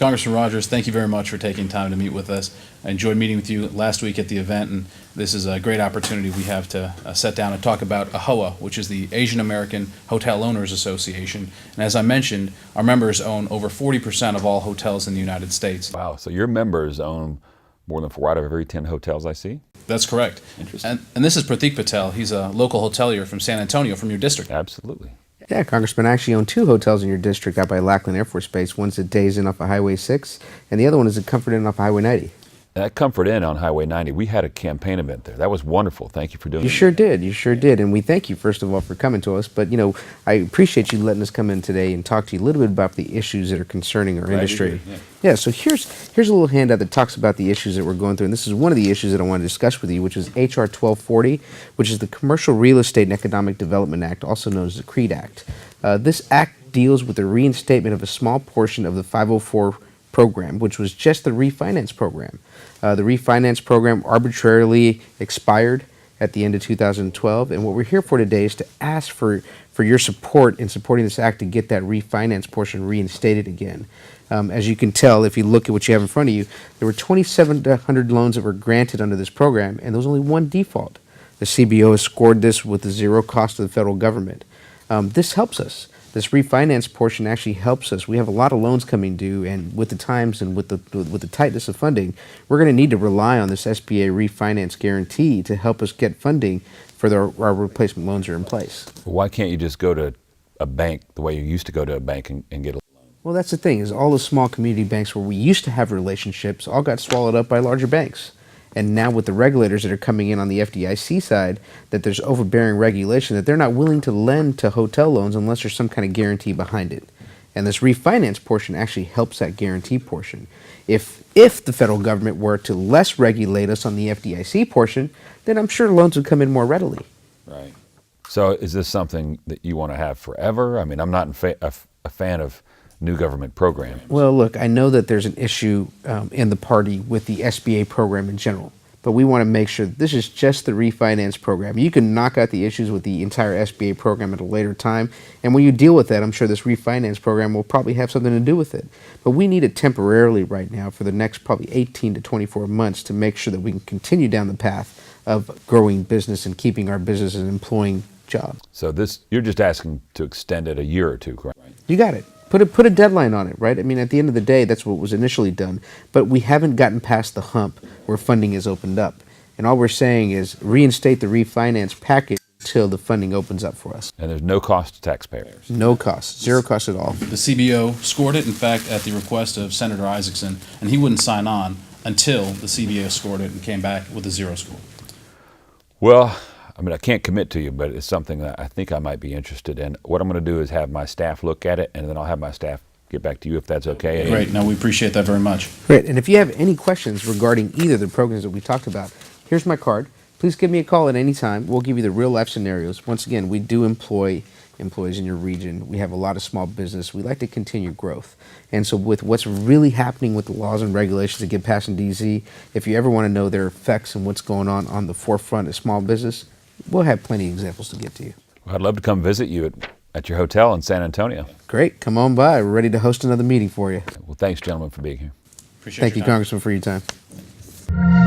Congressman Rogers, thank you very much for taking time to meet with us. I enjoyed meeting with you last week at the event, and this is a great opportunity we have to sit down and talk about AAHOA, which is the Asian American Hotel Owners Association. And as I mentioned, our members own over 40% of all hotels in the United States. Wow, so your members own more than 4 out of every 10 hotels I see? That's correct. Interesting. And this is Pratik Patel. He's a local hotelier from San Antonio, from your district. Absolutely. Yeah, Congressman, I actually own 2 hotels in your district out by Lackland Air Force Base. One's at Days Inn off of Highway 6, and the other one is at Comfort Inn off of Highway 90. That Comfort Inn on Highway 90, we had a campaign event there. That was wonderful. Thank you for doing You that. sure did. You sure did. And we thank you, first of all, for coming to us. But, I appreciate you letting us come in today and talk to you a little bit about the issues that are concerning our industry. Yeah, so here's a little handout that talks about the issues that we're going through. And this is one of the issues that I want to discuss with you, which is H.R. 1240, which is the Commercial Real Estate and Economic Development Act, also known as the CREED Act. This act deals with the reinstatement of a small portion of the 504 program, which was just the refinance program. The refinance program arbitrarily expired at the end of 2012, and what we're here for today is to ask for your support in supporting this act to get that refinance portion reinstated again. As you can tell, if you look at what you have in front of you, there were 2,700 loans that were granted under this program, and there was only one default. The CBO has scored this with the zero cost to the federal government. This helps us. This refinance portion actually helps us. We have a lot of loans coming due, and with the times and with the tightness of funding, we're going to need to rely on this SBA refinance guarantee to help us get funding for our replacement loans are in place. Well, why can't you just go to a bank the way you used to go to a bank and get a loan? Well, that's the thing, is all the small community banks where we used to have relationships all got swallowed up by larger banks. And now with the regulators that are coming in on the FDIC side, that there's overbearing regulation, that they're not willing to lend to hotel loans unless there's some kind of guarantee behind it. And this refinance portion actually helps that guarantee portion. If the federal government were to less regulate us on the FDIC portion, then I'm sure loans would come in more readily. Right. So is this something that you want to have forever? I mean, I'm not a fan of new government program. Well, look, I know that there's an issue in the party with the SBA program in general, but we want to make sure that this is just the refinance program. You can knock out the issues with the entire SBA program at a later time, and when you deal with that, I'm sure this refinance program will probably have something to do with it. But we need it temporarily right now for the next probably 18 to 24 months to make sure that we can continue down the path of growing business and keeping our business and employing jobs. So you're just asking to extend it a year or two, correct? You got it. Put a deadline on it, right? I mean, at the end of the day, that's what was initially done. But we haven't gotten past the hump where funding is opened up. And all we're saying is reinstate the refinance package until the funding opens up for us. And there's no cost to taxpayers? No cost. Zero cost at all. The CBO scored it, in fact, at the request of Senator Isaacson, and he wouldn't sign on until the CBO scored it and came back with a zero score. Well, I mean, I can't commit to you, but it's something that I think I might be interested in. What I'm going to do is have my staff look at it, and then I'll have my staff get back to you if that's okay. Great. No, we appreciate that very much. Great. And if you have any questions regarding either of the programs that we talked about, here's my card. Please give me a call at any time. We'll give you the real-life scenarios. Once again, we do employ employees in your region. We have a lot of small business. We like to continue growth. And so with what's really happening with the laws and regulations that get passed in D.C., if you ever want to know their effects and what's going on the forefront of small business, we'll have plenty of examples to give to you. Well, I'd love to come visit you at your hotel in San Antonio. Great. Come on by. We're ready to host another meeting for you. Well, thanks, gentlemen, for being here. Appreciate Thank your you, time. Congressman, for your time.